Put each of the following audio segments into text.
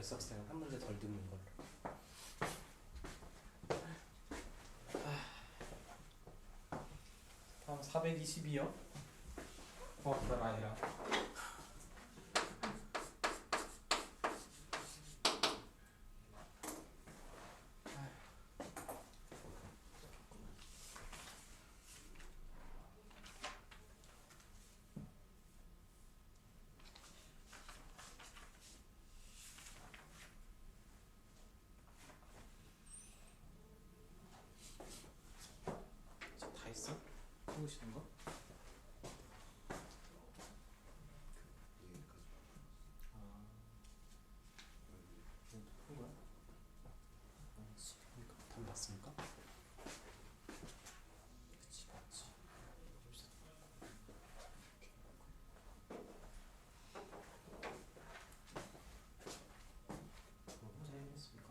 뱃삭생은 한 문제 덜 듣는 걸로. 다음 422요. 고맙다 라이라. 다 했어? 해보시는 거? 푼 거야? 답 맞습니까? 그치 맞지. 혼자 해냈습니까?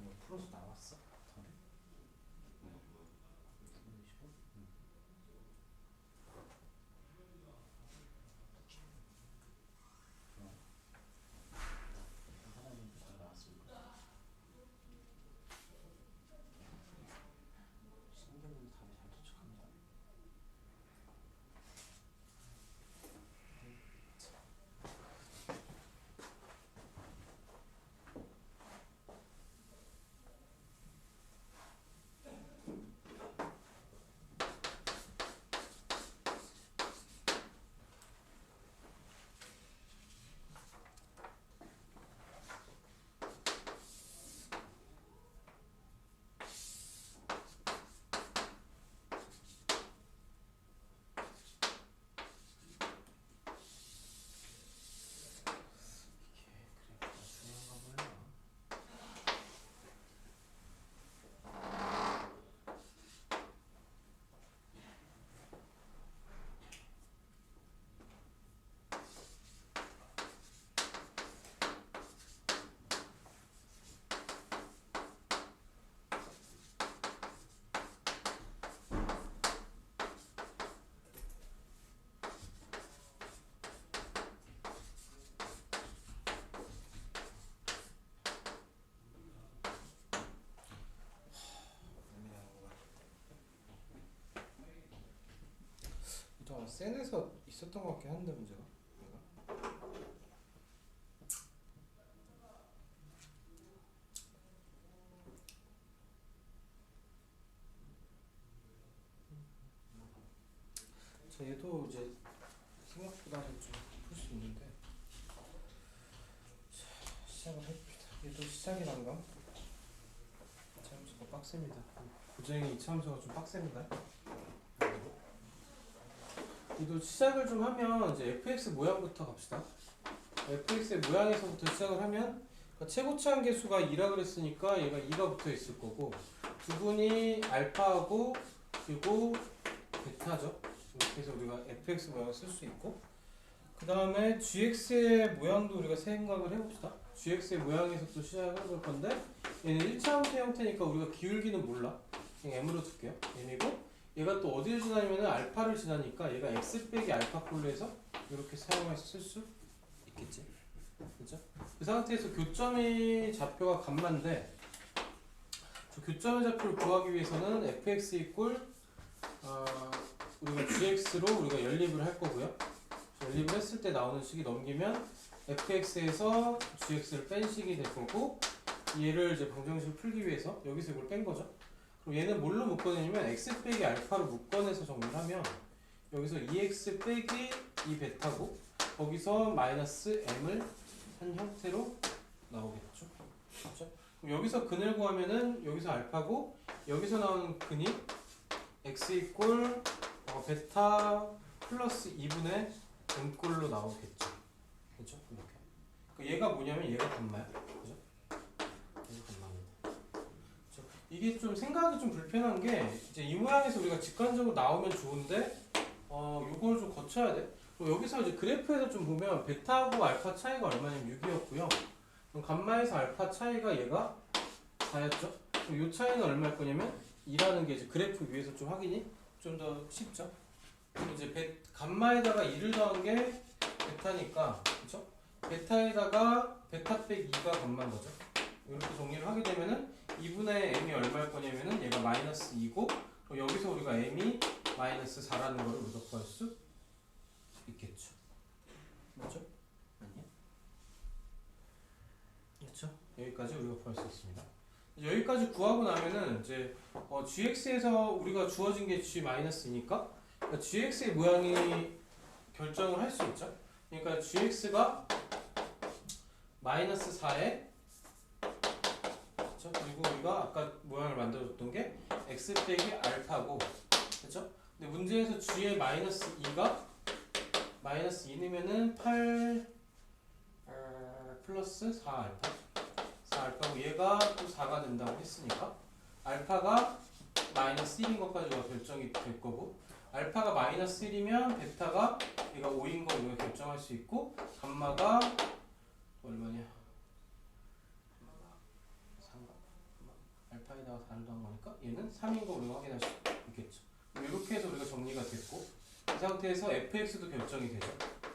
뭐 풀어서 나왔어? 답이? 25? 응. 하나님 잘 나왔습니까? 신경은 답이 잘 도착합니다. 센에서 있었던 것 같긴 한데 문제가 자 얘도 이제 생각보다는 좀 풀 수 있는데 자, 시작을 해봅시다. 얘도 시작이 난감 2차함수가 빡셉니다. 고쟁이 2차함수가 좀 빡셉니다. 얘도 시작을 좀 하면 이제 fx 모양부터 갑시다. fx의 모양에서부터 시작을 하면 그러니까 최고차항 계수가 2라 그랬으니까 얘가 2가 붙어 있을 거고 두분이 알파하고 그리고 베타죠. 이렇게 해서 우리가 fx 모양을 쓸 수 있고 그 다음에 gx의 모양도 우리가 생각을 해봅시다. gx의 모양에서부터 시작을 해볼 건데 얘는 1차 함수 형태니까 우리가 기울기는 몰라. 그냥 m으로 둘게요. m이고 얘가 또 어디를 지나냐면 알파를 지나니까 얘가 x 빼기 알파꼴로 해서 이렇게 사용해서 쓸 수 있겠지. 그죠? 그 상태에서 교점의 좌표가 감마인데 저 교점의 좌표를 구하기 위해서는 fx 이꼴 우리가 gx로 우리가 연립을 할 거고요. 연립을 했을 때 나오는 식이 넘기면 fx에서 gx를 뺀 식이 될 거고 얘를 이제 방정식을 풀기 위해서 여기서 이걸 뺀 거죠. 그럼 얘는 뭘로 묶어내냐면 x 빼기 알파로 묶어내서 정리를 하면 여기서 2x 빼기 2 베타고 거기서 마이너스 m을 한 형태로 나오겠죠. 그렇죠? 그럼 여기서 근을 구하면은 여기서 알파고 여기서 나오는 근이 x 이꼴 베타 플러스 2분의 n꼴로 나오겠죠. 그렇죠? 이렇게. 얘가 뭐냐면 얘가 감마야. 그죠? 얘가 감마입니다. 그렇죠? 이게 좀 생각이 좀 불편한 게 이제 이 모양에서 우리가 직관적으로 나오면 좋은데 요걸 좀 거쳐야 돼. 그리고 여기서 이제 그래프에서 좀 보면 베타하고 알파 차이가 얼마냐면 6이었고요. 그럼 감마에서 알파 차이가 얘가 4였죠. 그럼 요 차이는 얼마일 거냐면 2라는 게 이제 그래프 위에서 좀 확인이 좀 더 쉽죠. 그럼 이제 감마에다가 2를 더한 게 베타니까, 그렇죠? 베타에다가 베타 빼기 2가 감마인 거죠. 이렇게 정리를 하게 되면은 2분의 m이 얼마일 거냐면은 얘가 마이너스 2고 여기서 우리가 m이 마이너스 4라는 거를 우리가 구할 수 있겠죠. 맞죠? 아니요? 그렇죠? 여기까지 우리가 구할 수 있습니다. 여기까지 구하고 나면은 이제 gx에서 우리가 주어진 게 g-2니까 그러니까 gx의 모양이 결정을 할 수 있죠. 그러니까 gx가 마이너스 4에 그렇죠? 그리고 우리가 아까 모양을 만들어줬던 게 x 빼기 알파고 그렇죠? 근데 문제에서 g의 마이너스 2가 마이너스 2이면은 8 플러스 4알파 4알파고 얘가 또 4가 된다고 했으니까 알파가 마이너스 1인 것까지가 결정이 될 거고 알파가 마이너스 1이면 베타가 얘가 5인 거 우리가 결정할 수 있고 감마가 얼마냐 3가 알파에다가 4를 더한 거니까 얘는 3인 거 우리가 확인할 수 있겠죠. 이렇게 해서 우리가 정리가 됐고 이 상태에서 fx도 결정이 되죠.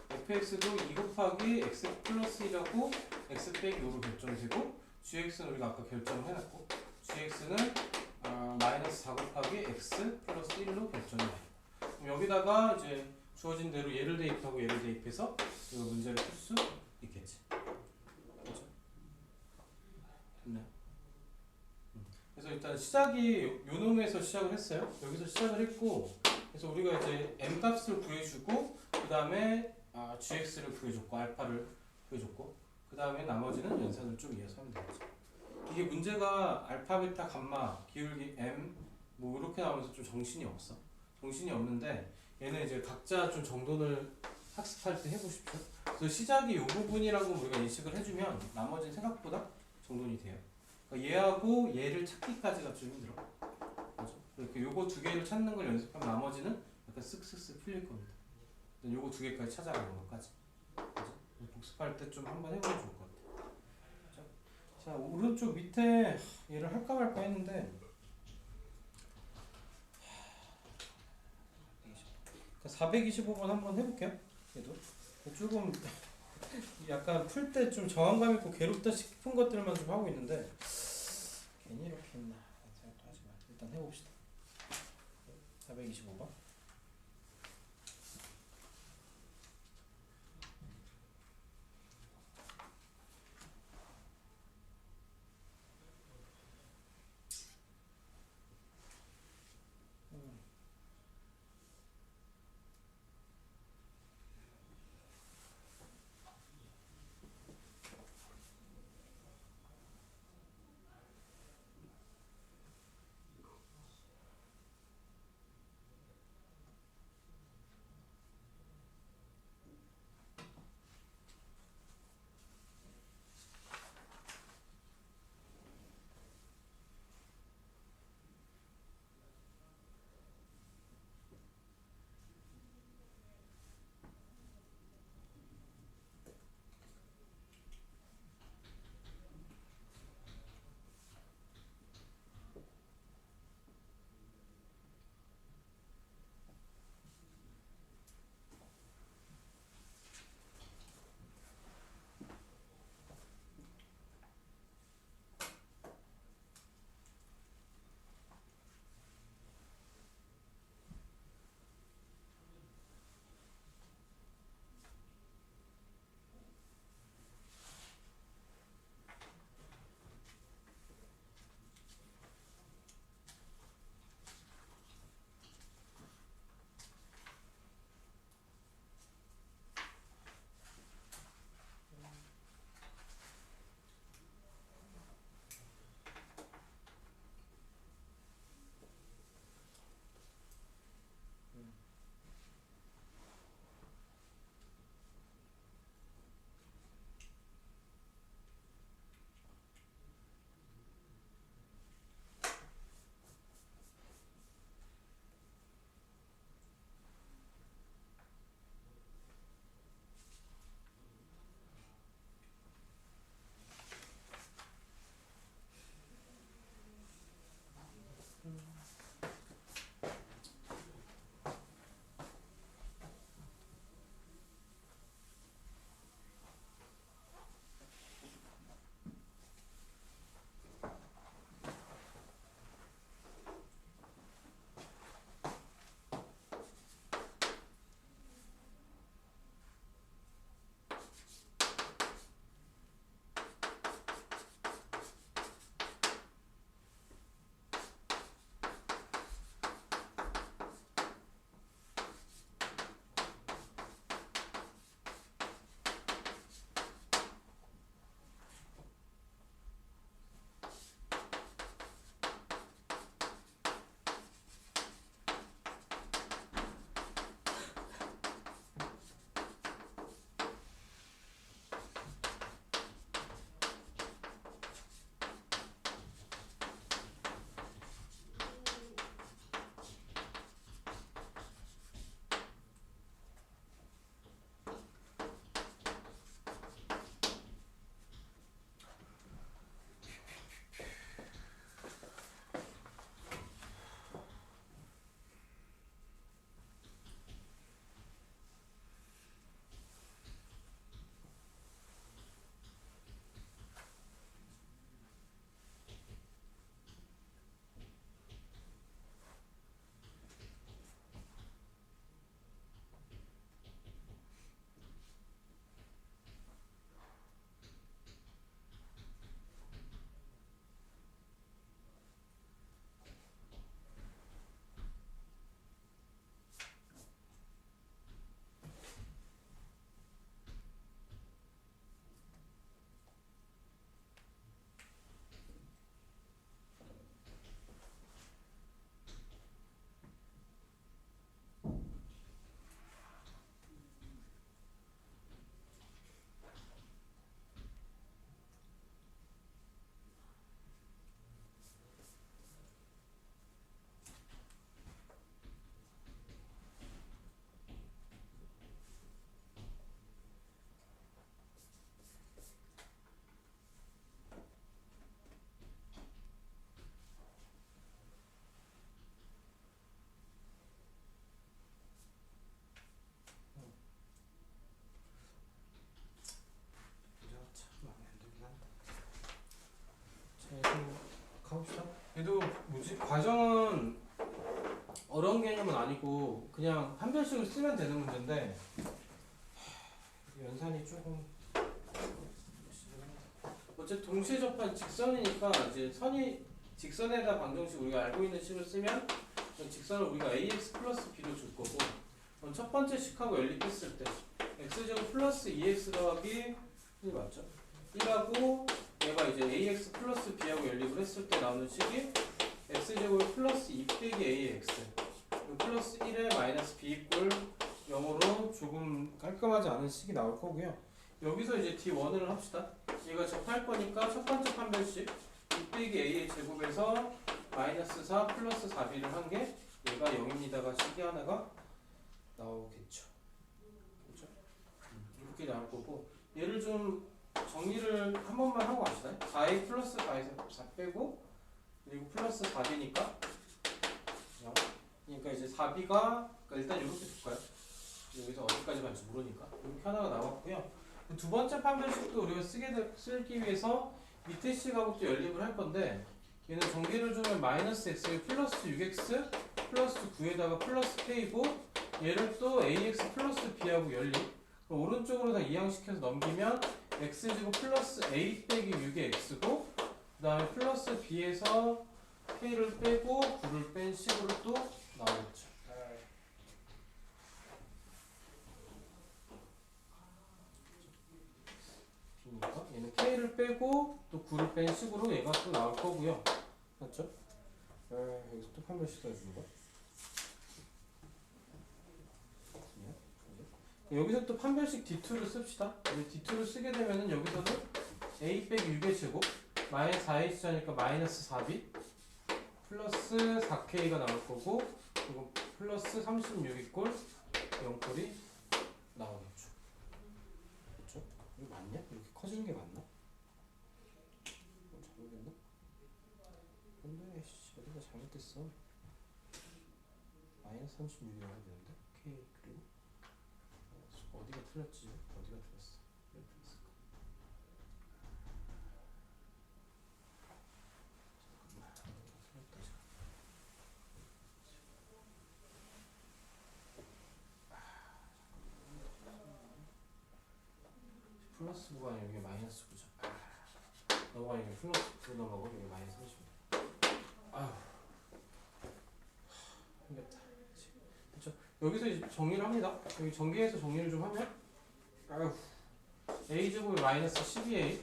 fx도 2 곱하기 x 플러스 1하고 x 빼기 5로 결정이 되고 gx는 우리가 아까 결정을 해놨고 gx는 마이너스 4 곱하기 x 플러스 1로 결정이 돼요. 그럼 여기다가 이제 주어진 대로 얘를 대입하고 얘를 대입해서 이거 문제를 풀 수 있겠지. 그렇죠? 됐나요? 그래서 일단 시작이 요 놈에서 시작을 했어요. 여기서 시작을 했고 그래서 우리가 이제 m 값을 구해주고 그 다음에 gx를 구해줬고 알파를 구해줬고 그 다음에 나머지는 연산을 좀 이어서 하면 되겠죠. 이게 문제가 알파, 베타, 감마, 기울기 m 뭐 이렇게 나오면서 좀 정신이 없어. 정신이 없는데 얘는 이제 각자 좀 정돈을 학습할 때 해보십시오. 그래서 시작이 이 부분이라고 우리가 인식을 해주면 나머지는 생각보다 정돈이 돼요. 그러니까 얘하고 얘를 찾기까지가 좀 힘들어. 그렇죠? 이렇게 요거 두 개를 찾는 걸 연습하면 나머지는 약간 쓱쓱쓱 풀릴 겁니다. 요거 두 개까지 찾아가는 것까지. 그렇죠? 복습할 때 좀 한번 해보면 좋을 것 같아요. 그렇죠? 자, 오른쪽 밑에 얘를 할까 말까 했는데 425번 한번 해볼게요. 얘도 조금 약간 풀 때 좀 저항감 있고 괴롭다 싶은 것들만 좀 하고 있는데 괜히 이렇게 했나 생각도 하지만 일단 해봅시다. 425번. 과정은 어려운 개념은 아니고 그냥 한 별씩을 쓰면 되는 문제인데 연산이 조금 어쨌든 동시에 접한 직선이니까 이제 선이 직선에다 방정식 우리가 알고 있는 식을 쓰면 직선을 우리가 ax 플러스 b로 줄 거고 그럼 첫 번째 식하고 연립했을 때 x제곱 플러스 2x 더하기 맞죠? 1하고 얘가 이제 ax 플러스 b하고 연립을 했을 때 나오는 식이 x제곱 플러스 2 빼기 ax 플러스 1에 마이너스 b 이꼴 0으로 조금 깔끔하지 않은 식이 나올 거고요. 여기서 이제 d1을 합시다. 얘가 접할 거니까 첫 번째 판별식 2 빼기 a의 제곱에서 마이너스 4 플러스 4b를 한 게 얘가 0입니다가 식이 하나가 나오겠죠. 그렇죠? 이렇게 나올 거고 얘를 좀 정리를 한 번만 하고 갑시다. 4a 플러스 4에서 4 빼고 그리고 플러스 4b니까 그러니까 이제 4b가 일단 이렇게 둘까요? 여기서 어디까지 갈지 모르니까 이렇게 하나가 나왔고요. 두 번째 판별식도 우리가 쓰기 위해서 밑에 식하고 또 연립을 할 건데 얘는 전개를 주면 마이너스 x에 플러스 6x 플러스 9에다가 플러스 k고 얘를 또 ax 플러스 b하고 연립 그럼 오른쪽으로 다 이항시켜서 넘기면 x제곱 플러스 a 빼기 6의 x고 그 다음에 플러스 b에서 k를 빼고 9를 뺀 식으로 또 나오겠죠. b니까 얘는 k를 빼고 또 9를 뺀 식으로 얘가 또 나올 거고요. 맞죠? 여기서 또 판별식 써주는 거. 여기서 또 판별식 D2를 씁시다. D2를 쓰게 되면은 여기서는 a 빼기 6의 제곱 마이너스 4h니까 마이너스 4b 플러스 4k가 나올 거고 그리고 플러스 36 이꼴 0꼴이 나오겠죠. 그렇죠? 이거 맞냐? 이렇게 커지는 게 맞나? 잘못했나? 근데 어디가 잘못됐어. 마이너스 36이라고 해야 되는데 k 그리고 어디가 틀렸지? 어디가 틀렸어? 왜 틀렸을까? 플러스 9가 아니라 여기 마이너스 9죠. 넘어가 여기 플러스 9 넘어가고 여기 마이너스 30. 아휴 힘들다. 그렇죠? 여기서 이제 정리를 합니다. 여기 전개해서 정리를 좀 하면 아휴 a제곱이 마이너스 12a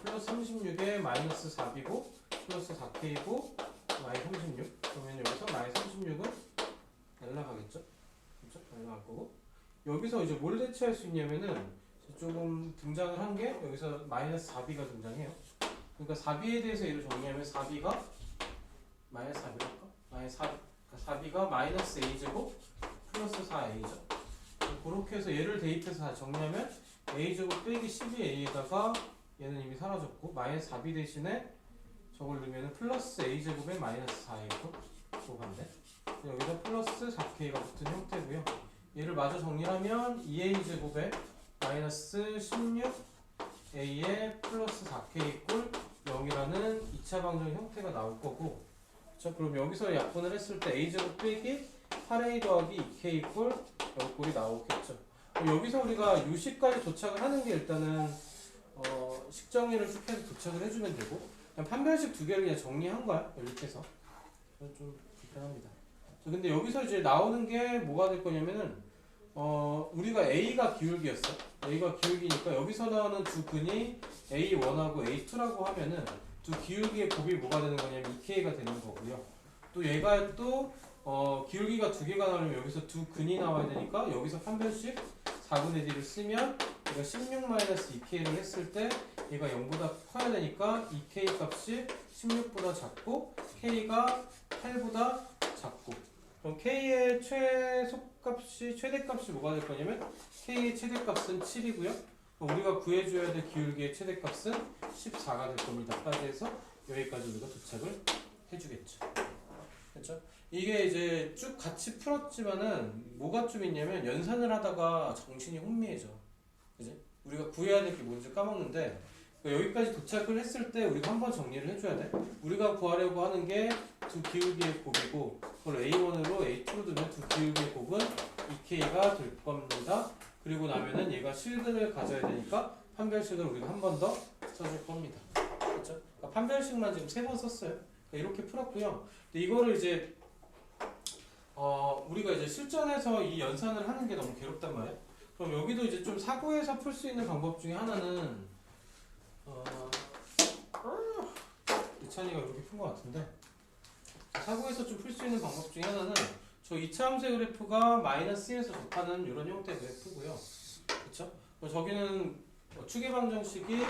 플러스 36에 마이너스 4b고 플러스 4k고 마이너스 36 그러면 여기서 마이너스 36은 날라가겠죠? 그렇죠? 날라갈 거고 여기서 이제 뭘 대체할 수 있냐면은 조금 등장을 한 게 여기서 마이너스 4b가 등장해요. 그러니까 4b에 대해서 얘를 정리하면 4b가 마이너스 4b 할까? 마이너스 4b가 마이너스 a제곱 플러스 4a죠. 그렇게 해서 얘를 대입해서 다 정리하면 a제곱 빼기 12a에다가 얘는 이미 사라졌고 마이너스 4b 대신에 저걸 넣으면 플러스 a제곱에 마이너스 4a고 또 반대 여기서 플러스 4k가 붙은 형태고요. 얘를 마저 정리하면 2a제곱에 마이너스 16a에 플러스 4k 이꼴 0이라는 2차 방정 형태가 나올 거고 자 그럼 여기서 약분을 했을 때 a제곱 빼기 8a 더하기 2k 이꼴 0꼴이 나오겠죠. 여기서 우리가 유식까지 도착을 하는 게 일단은 식정리를 쭉 해서 도착을 해주면 되고 그냥 판별식 두 개를 그냥 정리한 거야 연립해서 좀 불편합니다. 근데 여기서 이제 나오는 게 뭐가 될 거냐면은 우리가 A가 기울기였어. A가 기울기니까 여기서 나오는 두 근이 A1하고 A2라고 하면은 두 기울기의 곱이 뭐가 되는 거냐면 2K가 되는 거고요. 또 얘가 또 기울기가 두 개가 나오면 여기서 두 근이 나와야 되니까 여기서 판별식 4분의 D를 쓰면 얘가 16-2K를 했을 때 얘가 0보다 커야 되니까 2K 값이 16보다 작고 K가 8보다 작고 그럼 K의 최대값이 뭐가 될 거냐면 K의 최대값은 7이고요. 우리가 구해줘야 될 기울기의 최대값은 14가 될 겁니다. 까지 해서 여기까지 우리가 도착을 해주겠죠. 그렇죠? 이게 이제 쭉 같이 풀었지만은 뭐가 좀 있냐면 연산을 하다가 정신이 혼미해져. 그지? 우리가 구해야 될 게 뭔지 까먹는데 그러니까 여기까지 도착을 했을 때 우리가 한번 정리를 해줘야 돼. 우리가 구하려고 하는 게 두 기울기의 곱이고 그걸 A1으로 A2로 두면 두 기울기의 곱은 2K가 될 겁니다. 그리고 나면은 얘가 실근을 가져야 되니까 판별식을 우리가 한 번 더 써줄 겁니다. 그렇죠? 그러니까 판별식만 지금 3번 썼어요. 그러니까 이렇게 풀었고요. 근데 이거를 이제 우리가 이제 실전에서 이 연산을 하는 게 너무 괴롭단 말이야. 그럼 여기도 이제 좀 사고에서 풀 수 있는 방법 중에 하나는 이찬이가 이렇게 푼 것 같은데 사고에서 좀 풀 수 있는 방법 중에 하나는 저 2차 함수의 그래프가 마이너스 1에서 접하는 이런 형태의 그래프고요. 그쵸? 저기는 추계 방정식이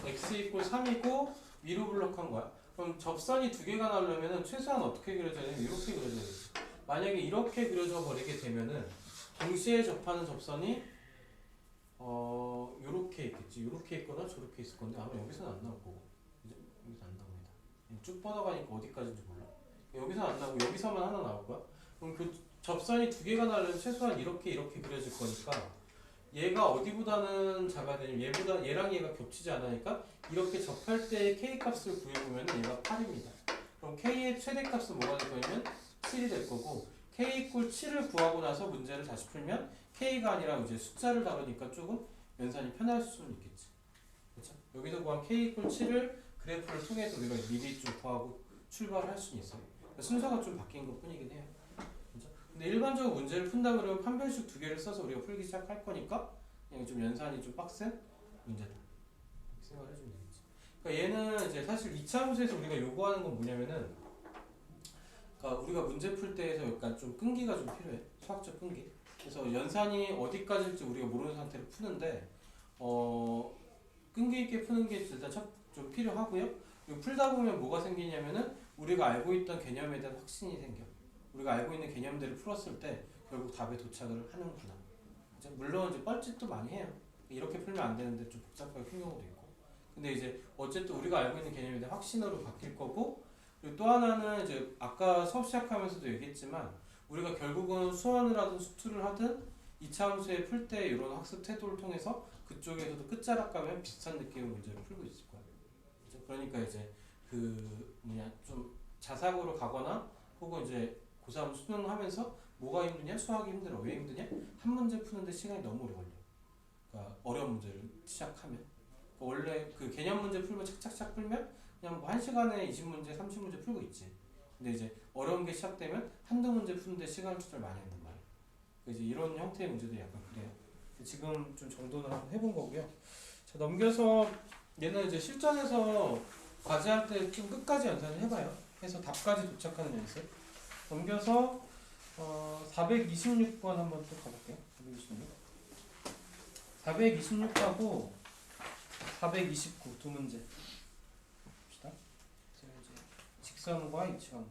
x 이퀄 3이고 위로 블록한 거야. 그럼 접선이 두 개가 나오려면 최소한 어떻게 그려져야 되냐면 이렇게 그려져야 돼. 만약에 이렇게 그려져 버리게 되면은 동시에 접하는 접선이 요렇게 있겠지. 요렇게 있거나 저렇게 있을 건데 아마 여기서는 안 나올 거고. 그죠? 여기서 안 나옵니다. 쭉 뻗어가니까 어디까지인지 몰라. 여기서 안 나오고 여기서만 하나 나올 거야. 그럼 그 접선이 두 개가 나오려면 최소한 이렇게 그려질 거니까 얘가 어디보다는 작아야 되냐면 얘보다 얘랑 얘가 겹치지 않으니까 이렇게 접할 때 k 값을 구해보면 얘가 8입니다. 그럼 k의 최대값은 뭐가 될 거냐면 7이 될 거고 k 이퀄 7을 구하고 나서 문제를 다시 풀면 k가 아니라 이제 숫자를 다루니까 조금 연산이 편할 수는 있겠지. 그렇죠? 여기서 구한 k 이퀄 7을 그래프를 통해서 우리가 미리 좀 구하고 출발할 수는 있어요. 그러니까 순서가 좀 바뀐 것 뿐이긴 해요. 그렇죠? 근데 일반적으로 문제를 푼다 그러면 판별식 두 개를 써서 우리가 풀기 시작할 거니까 그냥 좀 연산이 좀 빡센 문제다. 이렇게 생각을 해주면 되겠지. 그러니까 얘는 이제 사실 2차 함수에서 우리가 요구하는 건 뭐냐면은 그러니까 우리가 문제 풀 때에서 약간 좀 끈기가 좀 필요해. 수학적 끈기. 그래서 연산이 어디까지일지 우리가 모르는 상태로 푸는데 끈기 있게 푸는 게 일단 좀 필요하고요. 그리고 풀다 보면 뭐가 생기냐면은 우리가 알고 있던 개념에 대한 확신이 생겨. 우리가 알고 있는 개념들을 풀었을 때 결국 답에 도착을 하는구나. 그죠? 물론 이제 뻘짓도 많이 해요. 이렇게 풀면 안 되는데 좀 복잡하게 푼 경우도 있고. 근데 이제 어쨌든 우리가 알고 있는 개념에 대한 확신으로 바뀔 거고 그리고 또 하나는 이제 아까 수업 시작하면서도 얘기했지만 우리가 결국은 수원을 하든 수투를 하든 2차 함수에 풀 때 이런 학습 태도를 통해서 그쪽에서도 끝자락 가면 비슷한 느낌의 문제를 풀고 있을 거야. 그죠? 그러니까 이제 좀 자사고로 가거나 혹은 이제 고3 수능하면서 뭐가 힘드냐? 수학이 힘들어. 왜 힘드냐? 한 문제 푸는데 시간이 너무 오래 걸려. 그러니까 어려운 문제를 시작하면. 그러니까 원래 그 개념 문제 풀면 착착착 풀면 그냥 뭐 1시간에 20문제, 30문제 풀고 있지. 근데 이제 어려운 게 시작되면 한두 문제 푸는데 시간을 투자를 많이 한단 말이야. 이제 이런 형태의 문제도 약간 그래요. 지금 좀 정도는 한번 해본 거고요. 자, 넘겨서 얘는 이제 실전에서 과제할 때 좀 끝까지 연산을 해봐요. 해서 답까지 도착하는 연습. 넘겨서 426번 한번 또 가볼게요. 426. 426하고 429 두 문제 봅시다. 이제 직선과 이치관계.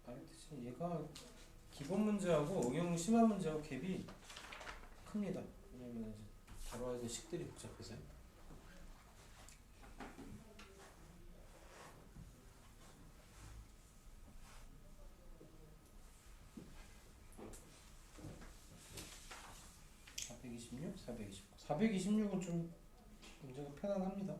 말했듯이 얘가 기본 문제하고 응용 심화 문제하고 갭이 큽니다. 왜냐면 이제 다뤄야 될 식들이 복잡해서요. (426) 429 426은 좀 문제가 편안합니다.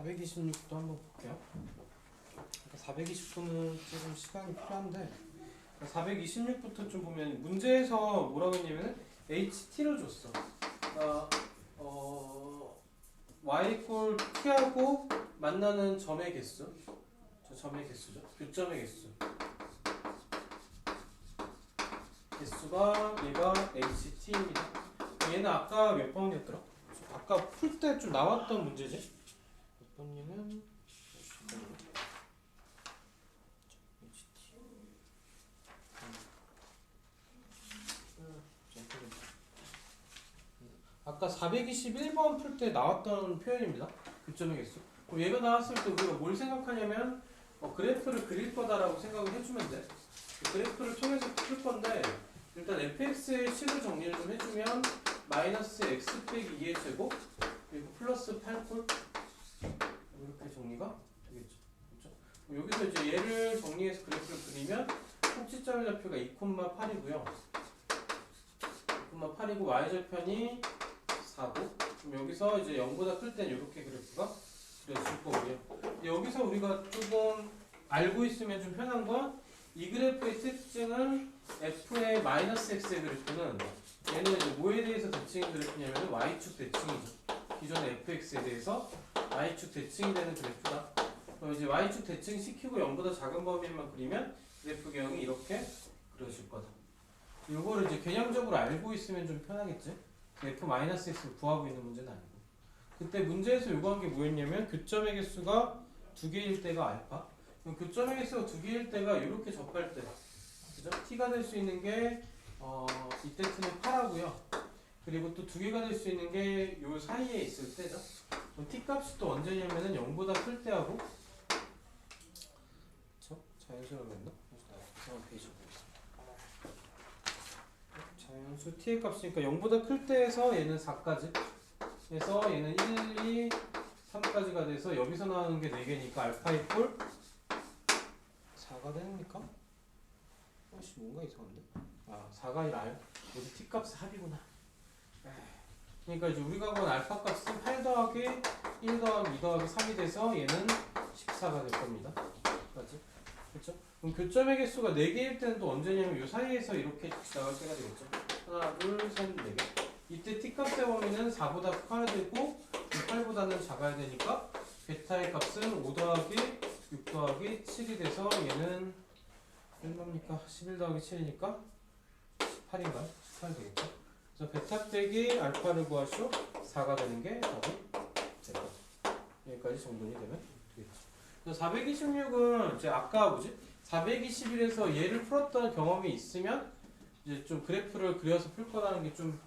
426도 한번 볼게요. 429는 조금 시간이 필요한데 426부터 좀 보면 문제에서 뭐라고 했냐면 HT를 줬어. 그러니까 y 꼴 t하고 만나는 점의 개수, 저 점의 개수죠. 교점의 개수. 개수가 얘가 HT입니다. 얘는 아까 몇 번이었더라? 아까 풀 때 좀 나왔던 문제지? 몇 번이면 아까 421번 풀 때 나왔던 표현입니다. 교점의 개수. 그럼 얘가 나왔을 때 우리가 뭘 생각하냐면 그래프를 그릴 거다라고 생각을 해주면 돼. 그래프를 통해서 풀 건데 일단 fx의 식을 정리를 좀 해주면 마이너스 x 빼기 2의 제곱 그리고 플러스 8콜 이렇게 정리가 되겠죠. 그렇죠? 여기서 이제 얘를 정리해서 그래프를 그리면 꼭지점의 좌표가 2,8이고요. 2,8이고 y절편이 4고 그럼 여기서 이제 0보다 클 때는 이렇게 그래프가 그려질 거고요. 여기서 우리가 조금 알고 있으면 좀 편한 건 이 그래프의 특징은 f의 마이너스 x의 그래프는 얘는 이제 뭐에 대해서 대칭인 그래프냐면 y축 대칭이죠. 기존의 fx에 대해서 y축 대칭이 되는 그래프다. 그럼 이제 y축 대칭 시키고 0보다 작은 범위만 그리면 그래프 개형이 이렇게 그려질 거다. 요거를 이제 개념적으로 알고 있으면 좀 편하겠지. f-x를 구하고 있는 문제는 아니고. 그때 문제에서 요구한 게 뭐였냐면 교점의 개수가 2개일 때가 알파. 그럼 교점의 개수가 2개일 때가 이렇게 접할 때, 그죠? t가 될 수 있는 게 이때 t는 8하고요. 그리고 또 2개가 될 수 있는 게 요 사이에 있을 때죠. 그럼 t 값이 또 언제냐면은 0보다 클 때하고, 그쵸? 자연수라고 했나? 이상한 페이지 보겠습니다. 자연수 t의 값이니까 0보다 클 때에서 얘는 4까지 해서 얘는 1, 2, 3까지가 돼서 여기서 나오는 게 4개니까 알파 이꼴 4가 됩니까? 혹시 뭔가 이상한데? 4가 아니라 R 모두 t값의 합이구나. 그러니까 이제 우리가 본 알파 값은 8 더하기 1 더하기 2 더하기 3이 돼서 얘는 14가 될 겁니다. 맞지? 그렇죠? 그럼 교점의 개수가 4개일 때는 또 언제냐면 이 사이에서 이렇게 지나갈 때가 되겠죠. 하나, 둘, 셋, 4개. 이때 t값의 범위는 4보다 커야 되고 8보다는 작아야 되니까 베타의 값은 5 더하기 6 더하기 7이 돼서 얘는 얼마입니까? 11 더하기 7이니까 18인가요? 18 되겠죠? 그래서 베타 빼기 알파를 구하시오 4가 되는 게 답이 됐다. 여기까지 정돈이 되면 되겠죠. 그래서 426은 이제 아까 뭐지? 421에서 얘를 풀었던 경험이 있으면 이제 좀 그래프를 그려서 풀 거라는 게 좀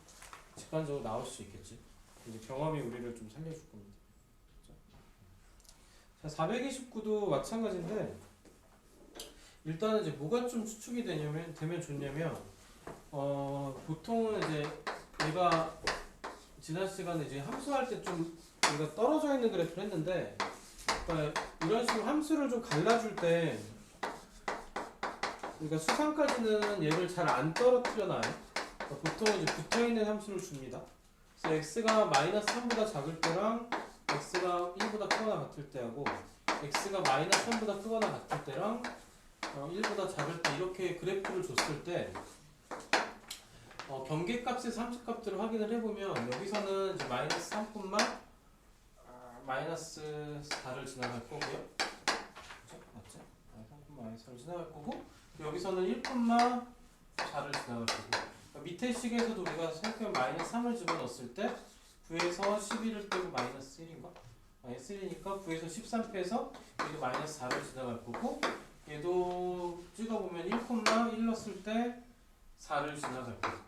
직관적으로 나올 수 있겠지. 이제 경험이 우리를 좀 살려줄 겁니다. 자, 429도 마찬가지인데 일단은 이제 뭐가 좀 추측이 되면 좋냐면 보통은 이제 얘가 지난 시간에 이제 함수할 때 좀 얘가 떨어져 있는 그래프를 했는데 그러니까 이런 식으로 함수를 좀 갈라줄 때 그러니까 수상까지는 얘를 잘 안 떨어뜨려 놔요. 그러니까 보통 이제 붙어 있는 함수를 줍니다. 그래서 x가 마이너스 3보다 작을 때랑 x가 1보다 크거나 같을 때하고 x가 마이너스 3보다 크거나 같을 때랑 1보다 작을 때 이렇게 그래프를 줬을 때 경계값의 함수값들을 확인을 해보면 여기서는 이제 마이너스 3, 마이너스 4를 지나갈 거고요. 그쵸? 맞죠? 3, 마이너스 4를 지나갈 거고 여기서는 1, 4를 지나갈 거고 그러니까 밑에 식에서도 우리가 생각하면 마이너스 3을 집어넣었을 때 9에서 11을 빼고 마이너스 1인가? 마이너스 1이니까 9에서 13 빼서 얘도 마이너스 4를 지나갈 거고 얘도 찍어보면 1, 1 넣었을 때 4를 지나갈 거고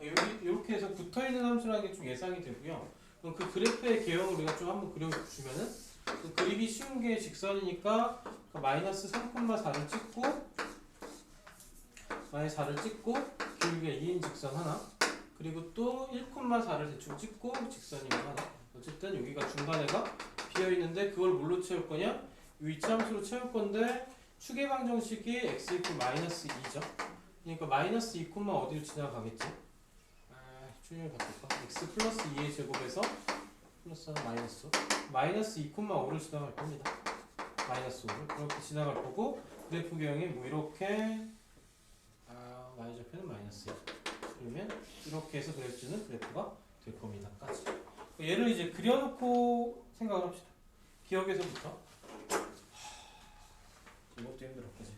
이렇게 해서 붙어있는 함수라는 게 좀 예상이 되고요. 그럼 그 그래프의 개형을 우리가 좀 한번 그려주면은 그 그리기 쉬운 게 직선이니까 그 마이너스 3,4를 찍고 마이너스 4를 찍고 길게 2인 직선 하나 그리고 또 1,4를 대충 찍고 직선이 하나 어쨌든 여기가 중간에가 비어있는데 그걸 뭘로 채울 거냐? 이 이차함수로 채울 건데 추계 방정식이 x 이퀄 마이너스 2죠. 그러니까 마이너스 2, 어디로 지나가겠지? 추진을 바꿀까? x 플러스 2의 제곱에서 플러스는 마이너스 마이너스 2,5를 지나갈 겁니다. 마이너스 5를 그렇게 지나갈 거고 그래프 개형이 뭐 이렇게 y좌표는 마이너스 1 그러면 이렇게 해서 그려주는 그래프가 될 겁니다까지. 얘를 이제 그려놓고 생각을 합시다. 기억에서부터 이것도 힘들어 그지?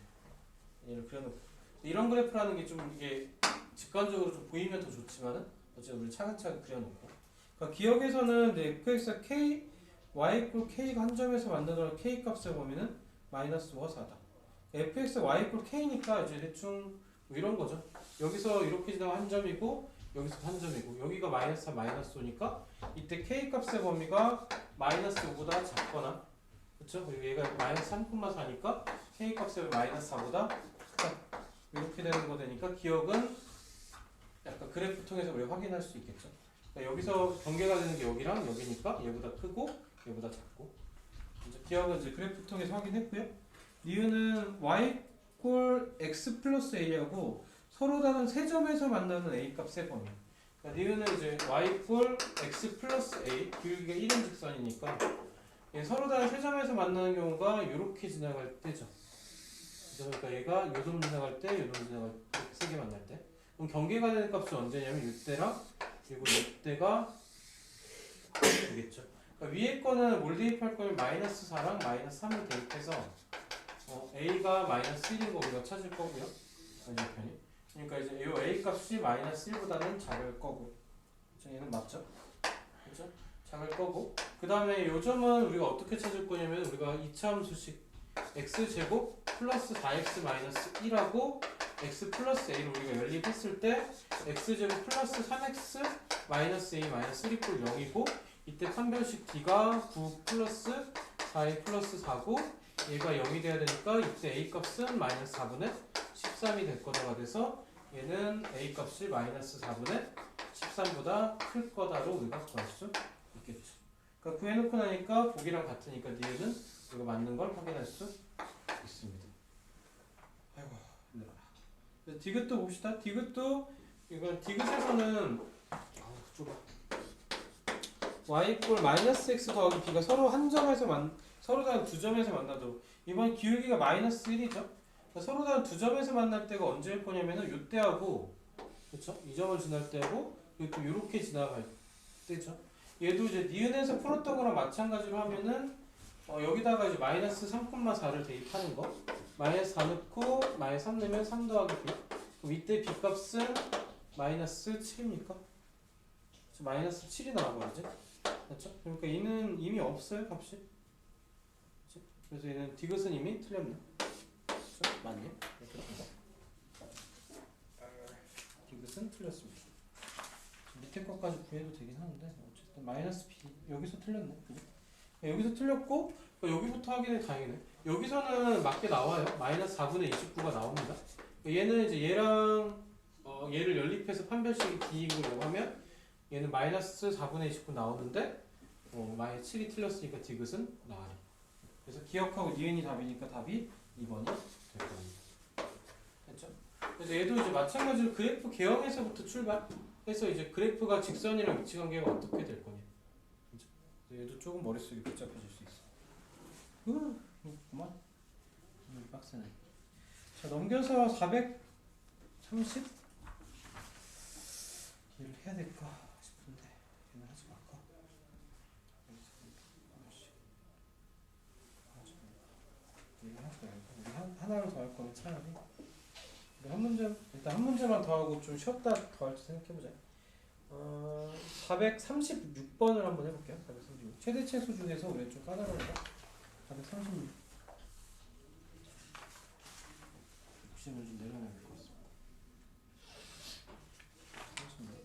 얘를 그려놓고 이런 그래프라는 게 좀 이게 직관적으로 좀 보이면 더 좋지만은 어쨌든 우리 차근차근 그려놓고 그러니까 기억에서는 fx가 k y 이퀄 k가 한 점에서 만나는 k 값의 범위는 마이너스 5와 4다. fx y 이퀄 k니까 이제 대충 뭐 이런 거죠. 여기서 이렇게 지나가 한 점이고 여기서 한 점이고 여기가 마이너스 4 마이너스 5니까 이때 k 값의 범위가 마이너스 5보다 작거나 그렇죠? 그리고 얘가 마이너스 3,4니까 k 값의 마이너스 4보다 이렇게 되는 거 되니까 기억은 약간 그래프 통해서 우리가 확인할 수 있겠죠. 그러니까 여기서 경계가 되는 게 여기랑 여기니까 얘보다 크고 얘보다 작고 이제 기억은 이제 그래프 통해서 확인했고요. 니은은 y 꼴 x 플러스 a하고 서로 다른 세 점에서 만나는 a 값의 범위. 그러니까 니은은 이제 y 꼴 x 플러스 a 기울기가 1인 직선이니까 서로 다른 세 점에서 만나는 경우가 이렇게 지나갈 때죠. 그러니까 얘가 요점 지나갈 때, 요점 지나갈 때, 세 개 만날 때. 그럼 경계가 되는 값이 언제냐면 이때랑 그리고 이때가 되겠죠. 그러니까 위에 거는 뭘 대입할 거면 마이너스 4랑 마이너스 3을 대입해서 a가 마이너스 1인 거 우리가 찾을 거고요. 반대편이. 그러니까 이제 이 a 값이 마이너스 1보다는 작을 거고. 그렇죠? 얘는 맞죠? 그렇죠? 작을 거고. 그 다음에 요 점은 우리가 어떻게 찾을 거냐면 우리가 2차 함수식 x제곱 플러스 4x 마이너스 1하고 x 플러스 a를 우리가 연립했을 때 x제곱 플러스 3x 마이너스 a 마이너스 1 이퀄 0이고 이때 판별식 d가 9 플러스 4a 플러스 4고 얘가 0이 돼야 되니까 이때 a 값은 마이너스 4분의 13이 될 거다가 돼서 얘는 a 값이 마이너스 4분의 13보다 클 거다로 우리가 구할 수 있겠죠. 그러니까 구해놓고 나니까 보기랑 같으니까 니은은 이거 맞는 걸 확인할 수 있습니다. 아이고 힘들어라. 디귿도 봅시다. 디귿도 이건 디귿에서는 좁아. y 이퀄 마이너스 x 더하기 b가 서로 한 점에서 서로 다른 두 점에서 만나도 이번 기울기가 마이너스 1이죠. 그러니까 서로 다른 두 점에서 만날 때가 언제일 거냐면은 요때하고 그렇죠? 이 점을 지날 때하고 그리고 또 이렇게 지나갈 때죠. 얘도 이제 니은에서 풀었던 거랑 마찬가지로 하면은 여기다가 이제 마이너스 3,4를 대입하는 거 마이너스 4 넣고 마이너스 3 넣으면 3 더하기 B 그럼 이때 B 값은 마이너스 7입니까? 마이너스 7이 나와버리지 그렇죠? 그러니까 얘는 이미 없어요 값이 그렇죠? 그래서 얘는 디귿은 이미 틀렸네 그렇죠? 맞네 디귿은 틀렸습니다 밑에 것까지 구해도 되긴 하는데 어쨌든 마이너스 B 여기서 틀렸네 그죠? 여기서 틀렸고 여기부터 하기는 다행이네. 여기서는 맞게 나와요. 마이너스 4분의 29가 나옵니다. 얘는 이제 얘랑 얘를 연립해서 판별식이 D이고 하면 얘는 마이너스 4분의 29 나오는데 마이너스 7이 틀렸으니까 디귿은 나와요. 그래서 기억하고 니은이 답이니까 답이 2번이 될 겁니다. 됐죠? 그래서 얘도 이제 마찬가지로 그래프 개형에서부터 출발해서 이제 그래프가 직선이랑 위치 관계가 어떻게 될 거냐. 얘도 조금 머릿속이 복잡해질 수 있어. 그만. 빡세네. 자 넘겨서 430 얘를 해야 될까 싶은데 얘는 하지 말까. 얘를 하지 말까. 우리 하나를 더 할 거면 차라리 우리 한 문제 일단 한 문제만 더 하고 좀 쉬었다 더 할지 생각해보자. 436번을 한번 해볼게요. 436. 최대체수 중에서 우리가 좀 까다로운 거. 436. 욕심을 좀 내려놔야 될 것 같습니다. 36.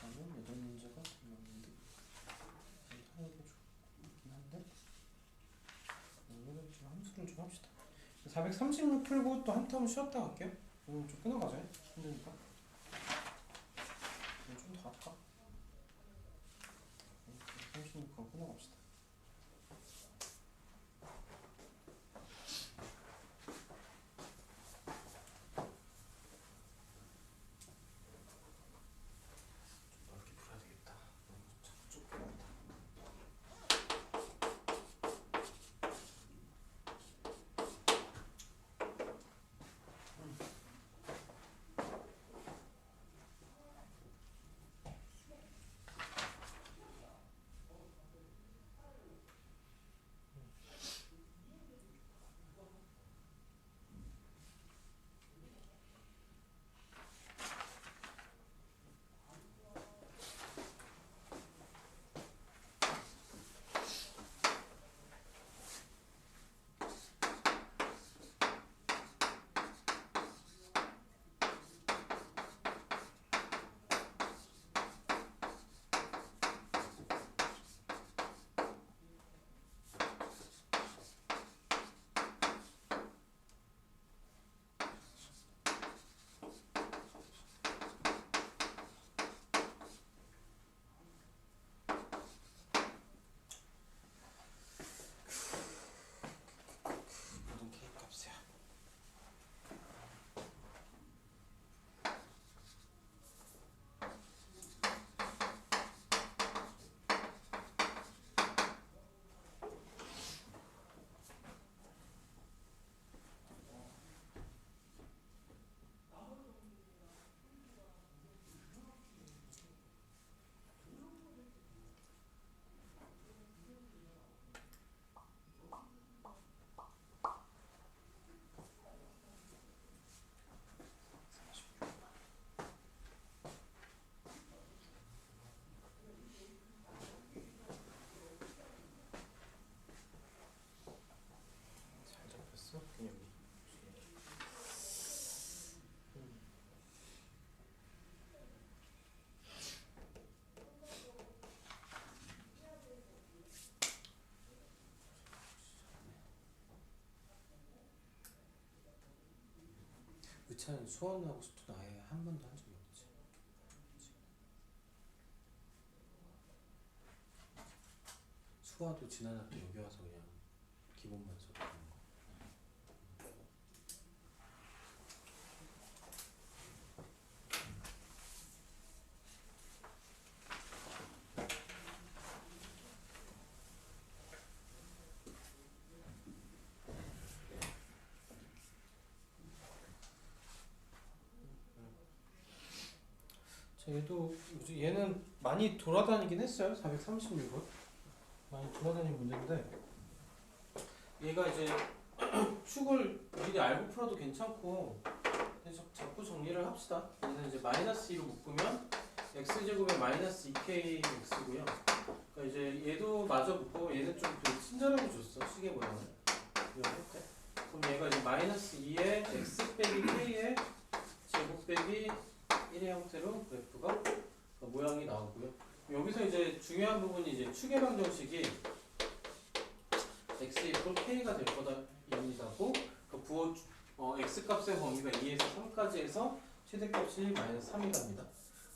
다음은 8문제가 나오는데 하나도 좋긴 한데 오늘은 좀 함수를 좀 합시다. 436 풀고 또 한 텀 쉬었다 갈게요. 좀 끊어가자. 힘드니까. 좀 더 할까? 36번 끊어갑시다. 예찬 수원하고 싶어도 아예 한 번도 한 적이 없지. 수화도 지난 학기 여기 와서 그냥 기본만 써도 되는 거. 얘는 많이 돌아다니긴 했어요. 436은 많이 돌아다니는 문제인데 얘가 이제 축을 미리 알고 풀어도 괜찮고 자꾸 정리를 합시다. 얘는 이제 마이너스 2로 묶으면 x제곱에 마이너스 2k x고요. 그러니까 이제 얘도 마저 묶고 얘는 좀 되게 친절하게 줬어. 시계 모양을 이렇게. 그럼 얘가 이제 마이너스 2에 x 빼기 k의 제곱 빼기 1의 형태로 그래프가 모양이 나오고요. 여기서 이제 중요한 부분이 이제 축의 방정식이 x 이퀄 k가 될 거다 입니다고 그 부호 x 값의 범위가 2에서 3까지 해서 최대값이 마이너스 3이 갑니다.